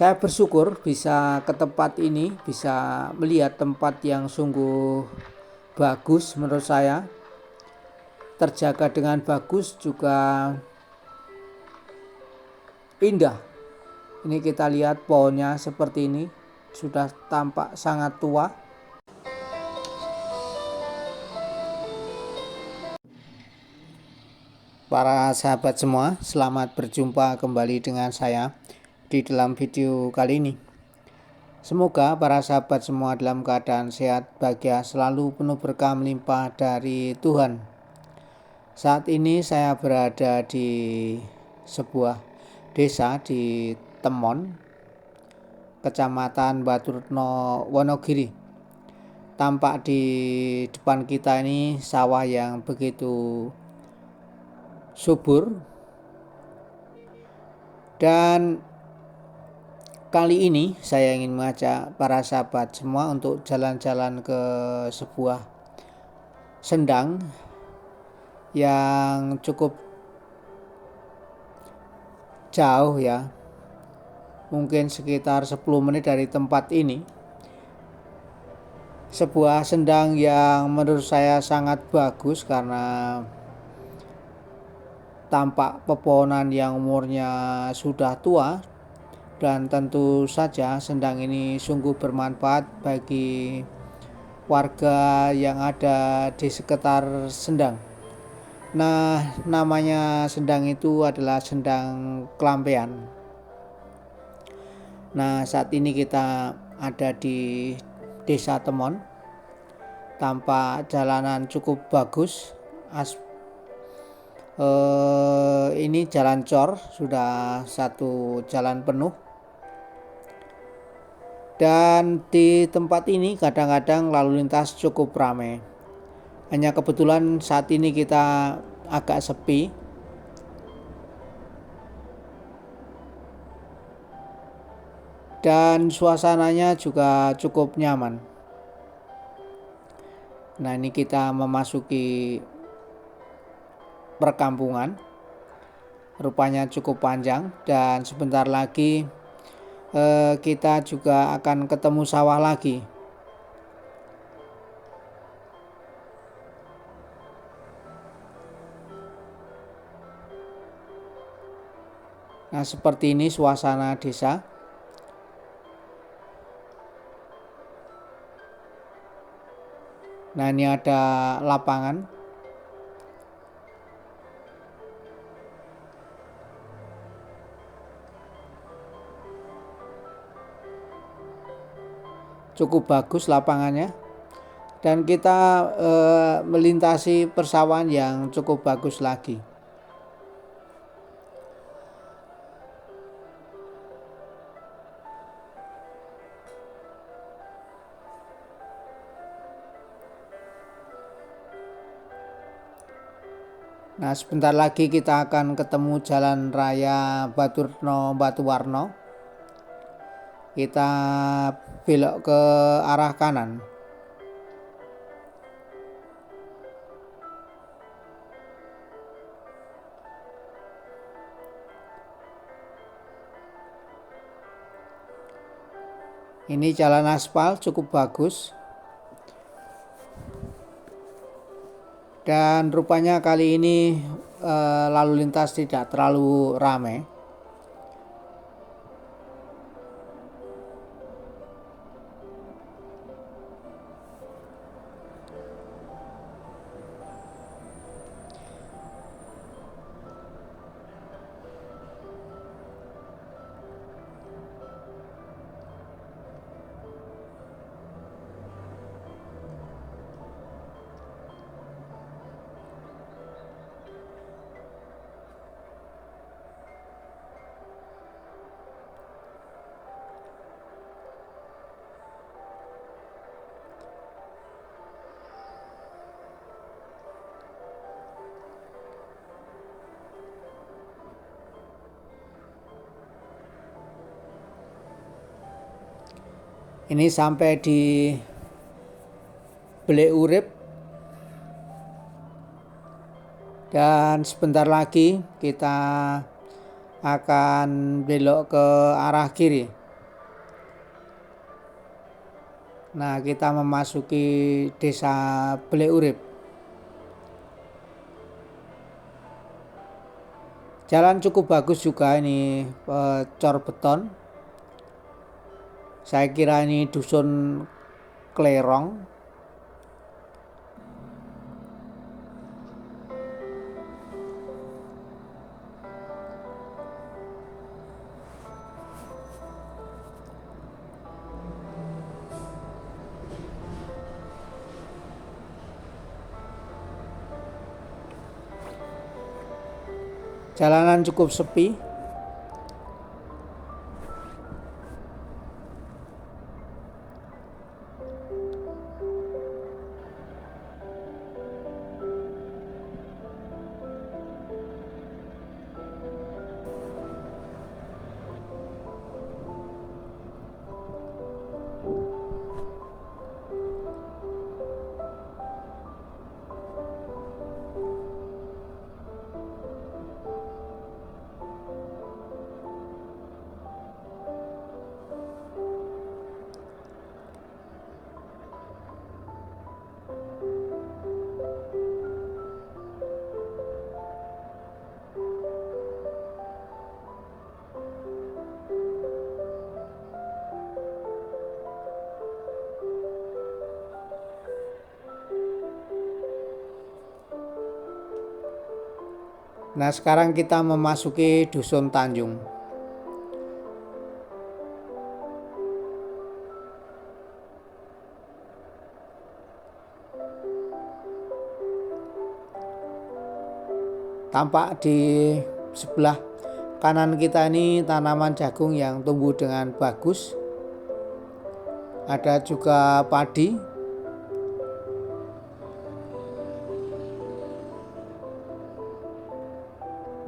Saya bersyukur bisa ke tempat ini, bisa melihat tempat yang sungguh bagus menurut saya. Terjaga dengan bagus juga indah. Ini kita lihat pohonnya seperti ini, sudah tampak sangat tua. Para sahabat semua, selamat berjumpa kembali dengan saya di dalam video kali ini. Semoga para sahabat semua dalam keadaan sehat, bahagia, selalu penuh berkah melimpah dari Tuhan. Saat ini saya berada di sebuah desa di Temon, Kecamatan Baturetno, Wonogiri. Tampak di depan kita ini sawah yang begitu subur, dan kali ini saya ingin mengajak para sahabat semua untuk jalan-jalan ke sebuah sendang yang cukup jauh ya, mungkin sekitar 10 menit dari tempat ini. Sebuah sendang yang menurut saya sangat bagus karena tampak pepohonan yang umurnya sudah tua, dan tentu saja sendang ini sungguh bermanfaat bagi warga yang ada di sekitar sendang. Nah, namanya sendang itu adalah Sendang Kelampean. Nah, saat ini kita ada di Desa Temon. Tampak jalanan cukup bagus. Ini jalan cor, sudah satu jalan penuh. Dan di tempat ini kadang-kadang lalu lintas cukup ramai. Hanya kebetulan saat ini kita agak sepi. Dan suasananya juga cukup nyaman. Nah, ini kita memasuki perkampungan. Rupanya cukup panjang, dan sebentar lagi kita juga akan ketemu sawah lagi. Nah, seperti ini suasana desa. Nah, ini ada lapangan. Cukup bagus lapangannya. Dan kita melintasi persawahan yang cukup bagus lagi. Nah, sebentar lagi kita akan ketemu Jalan Raya Baturetno Batuwarno. Kita belok ke arah kanan. Ini jalan aspal cukup bagus. Dan rupanya kali ini lalu lintas tidak terlalu ramai. Ini sampai di Belek Urip, dan sebentar lagi kita akan belok ke arah kiri. Nah, kita memasuki desa Bleurip. Jalan cukup bagus juga ini, cor beton. Saya kira ini dusun Klerong. Jalanan cukup sepi. Nah, sekarang kita memasuki Dusun Tanjung. Tampak di sebelah kanan kita ini tanaman jagung yang tumbuh dengan bagus. Ada juga padi.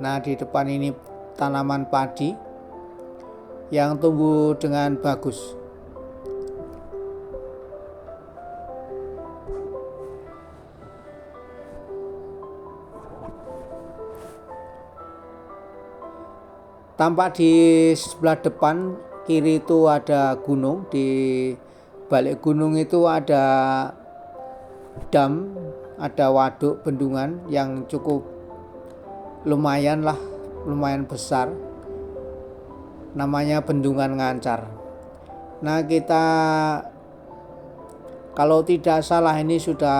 Nah, di depan ini tanaman padi yang tumbuh dengan bagus. Tampak di sebelah depan kiri itu ada gunung. Di balik gunung itu ada dam, ada waduk bendungan yang cukup lumayan besar, namanya Bendungan Ngancar. Nah, kita kalau tidak salah ini sudah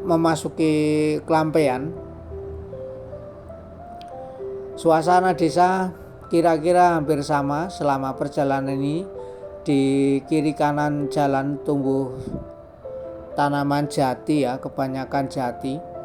memasuki Klampean. Suasana desa kira-kira hampir sama selama perjalanan ini. Di kiri kanan jalan tumbuh tanaman jati ya, kebanyakan jati.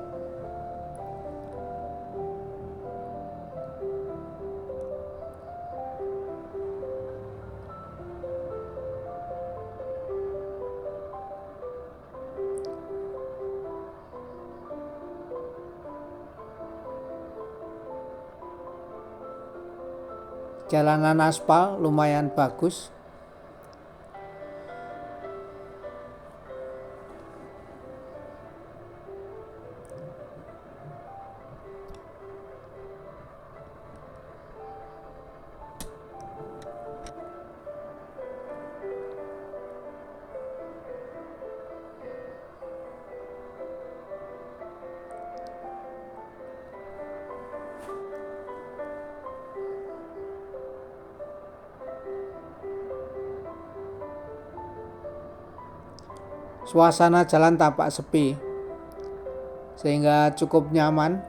Jalanan aspal lumayan bagus. Suasana jalan tampak sepi sehingga cukup nyaman.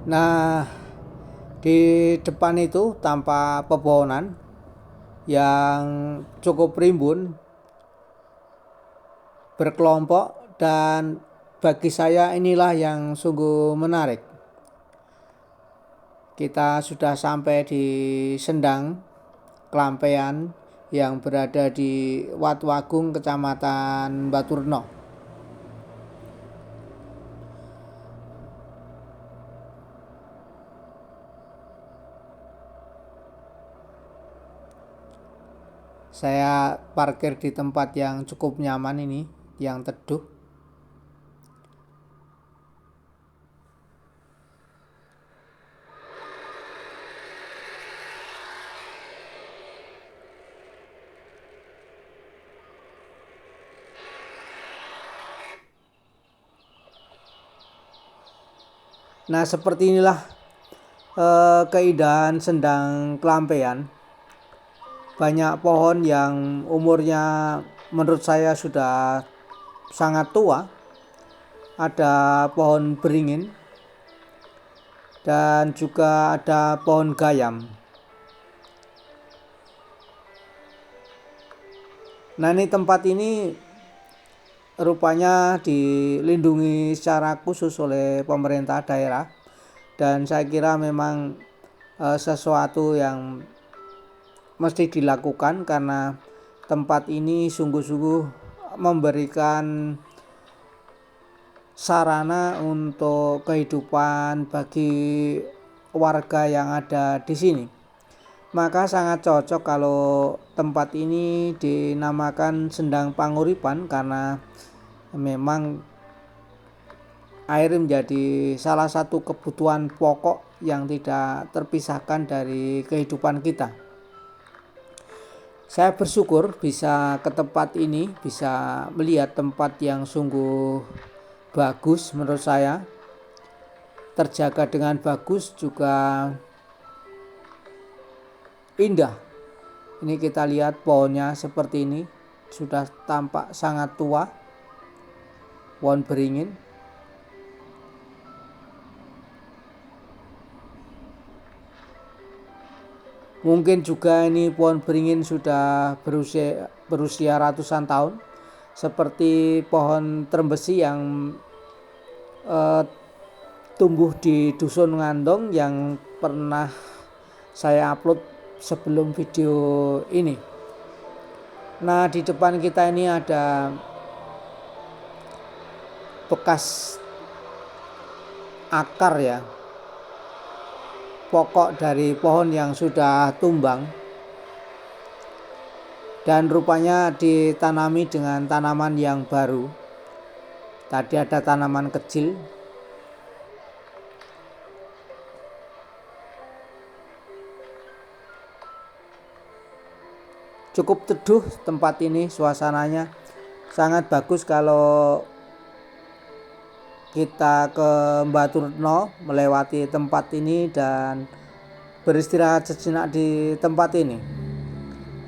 Nah, di depan itu tampak pepohonan yang cukup rimbun. berkelompok, dan bagi saya inilah yang sungguh menarik. Kita sudah sampai di Sendang Klampean yang berada di Watuagung, Kecamatan Baturno. Saya parkir di tempat yang cukup nyaman ini, yang teduh. Nah, seperti inilah keindahan Sendang Klampean. Banyak pohon yang umurnya menurut saya sudah sangat tua. Ada pohon beringin dan juga ada pohon gayam. Nah, ini tempat ini rupanya dilindungi secara khusus oleh pemerintah daerah, dan saya kira memang sesuatu yang mesti dilakukan karena tempat ini sungguh-sungguh memberikan sarana untuk kehidupan bagi warga yang ada di sini. Maka sangat cocok kalau tempat ini dinamakan Sendang Panguripan, karena memang air menjadi salah satu kebutuhan pokok yang tidak terpisahkan dari kehidupan kita. Saya bersyukur bisa ke tempat ini, bisa melihat tempat yang sungguh bagus menurut saya, terjaga dengan bagus, juga indah. Ini kita lihat pohonnya seperti ini, sudah tampak sangat tua, pohon beringin. Mungkin juga ini pohon beringin sudah berusia ratusan tahun, seperti pohon trembesi yang tumbuh di Dusun Ngandong yang pernah saya upload sebelum video ini. Nah, di depan kita ini ada bekas akar ya, pokok dari pohon yang sudah tumbang, dan rupanya ditanami dengan tanaman yang baru. Tadi ada tanaman kecil. Cukup teduh tempat ini, suasananya sangat bagus kalau kita ke Baturno melewati tempat ini dan beristirahat sejenak di tempat ini.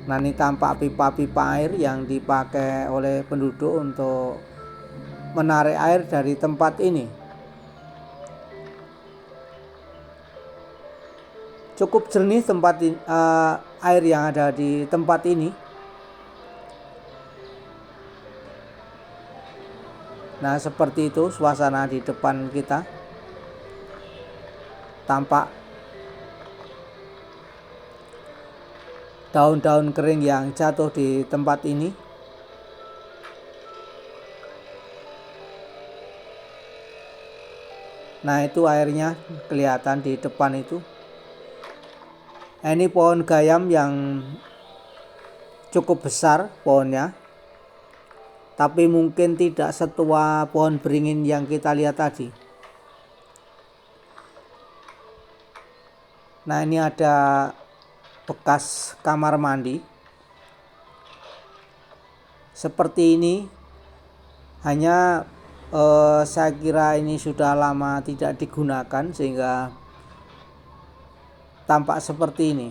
Nah, ini tampak pipa-pipa air yang dipakai oleh penduduk untuk menarik air dari tempat ini. Cukup jernih tempat air yang ada di tempat ini. Nah, seperti itu suasana di depan kita. Tampak daun-daun kering yang jatuh di tempat ini. Nah, itu airnya kelihatan di depan itu. Ini pohon gayam yang cukup besar pohonnya, tapi mungkin tidak setua pohon beringin yang kita lihat tadi. Nah, ini ada bekas kamar mandi seperti ini. Hanya saya kira ini sudah lama tidak digunakan sehingga tampak seperti ini.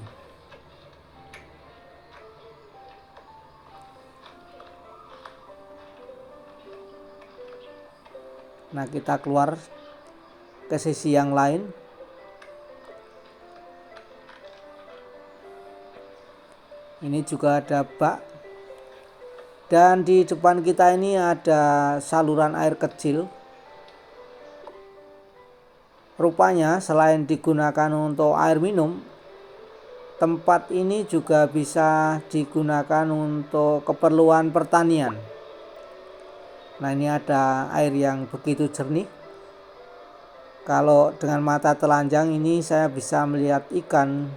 Nah, kita keluar ke sisi yang lain. Ini juga ada bak Dan di depan kita ini ada saluran air kecil. Rupanya selain digunakan untuk air minum, tempat ini juga bisa digunakan untuk keperluan pertanian. Nah, ini ada air yang begitu jernih. Kalau dengan mata telanjang ini saya bisa melihat ikan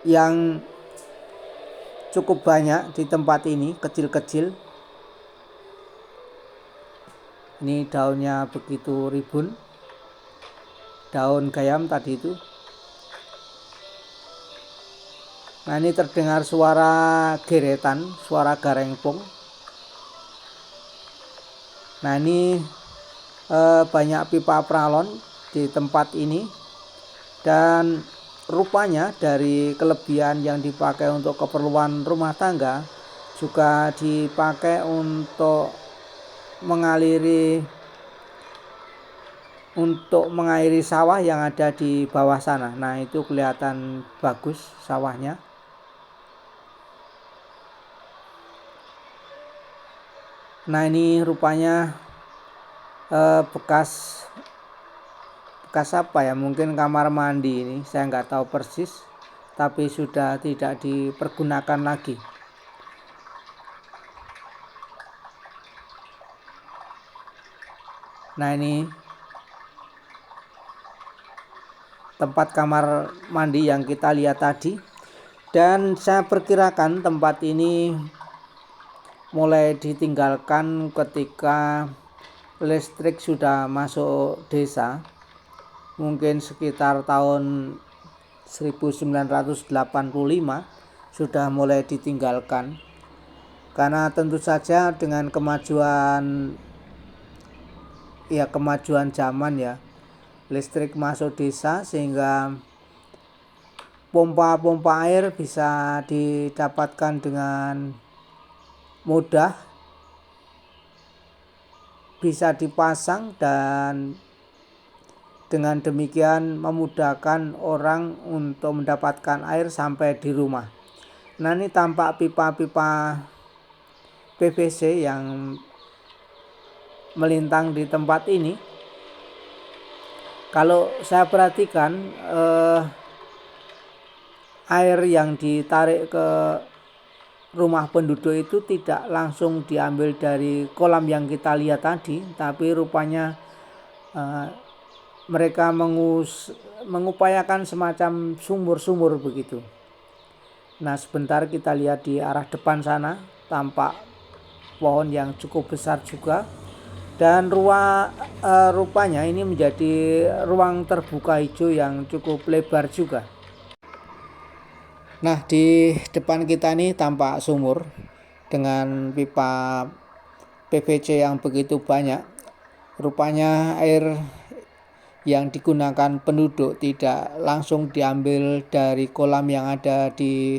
yang cukup banyak di tempat ini, kecil-kecil. Ini daunnya begitu ribun, daun gayam tadi itu. Nah, ini terdengar suara geretan, suara garengpong. Nah, ini banyak pipa pralon di tempat ini, dan rupanya dari kelebihan yang dipakai untuk keperluan rumah tangga juga dipakai untuk mengairi sawah yang ada di bawah sana. Nah, itu kelihatan bagus sawahnya. Nah, ini rupanya bekas apa ya, mungkin kamar mandi. Ini saya nggak tahu persis, tapi sudah tidak dipergunakan lagi. Nah, ini tempat kamar mandi yang kita lihat tadi, dan saya perkirakan tempat ini mulai ditinggalkan ketika listrik sudah masuk desa, mungkin sekitar tahun 1985 sudah mulai ditinggalkan, karena tentu saja dengan kemajuan zaman ya, listrik masuk desa sehingga pompa air bisa didapatkan dengan mudah, bisa dipasang, dan dengan demikian memudahkan orang untuk mendapatkan air sampai di rumah. Nah, ini tampak pipa-pipa PVC yang melintang di tempat ini. Kalau saya perhatikan, air yang ditarik ke rumah penduduk itu tidak langsung diambil dari kolam yang kita lihat tadi, tapi rupanya mereka mengupayakan semacam sumur-sumur begitu. Nah, sebentar kita lihat di arah depan sana, tampak pohon yang cukup besar juga, dan rupanya ini menjadi ruang terbuka hijau yang cukup lebar juga. Nah, di depan kita ini tampak sumur dengan pipa PVC yang begitu banyak. Rupanya air yang digunakan penduduk tidak langsung diambil dari kolam yang ada di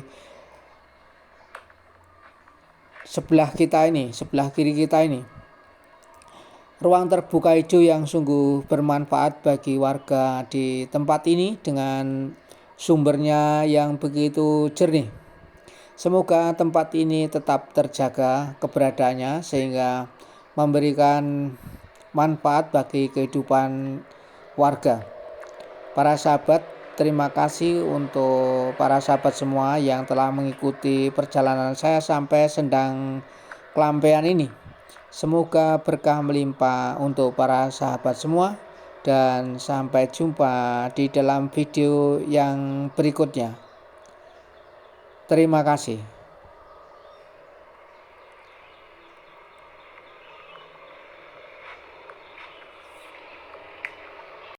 sebelah kiri kita ini. Ruang terbuka hijau yang sungguh bermanfaat bagi warga di tempat ini dengan sumbernya yang begitu jernih. Semoga tempat ini tetap terjaga keberadaannya sehingga memberikan manfaat bagi kehidupan warga. Para sahabat, terima kasih untuk para sahabat semua yang telah mengikuti perjalanan saya sampai Sendang Klampean ini. Semoga berkah melimpah untuk para sahabat semua, dan sampai jumpa di dalam video yang berikutnya. Terima kasih.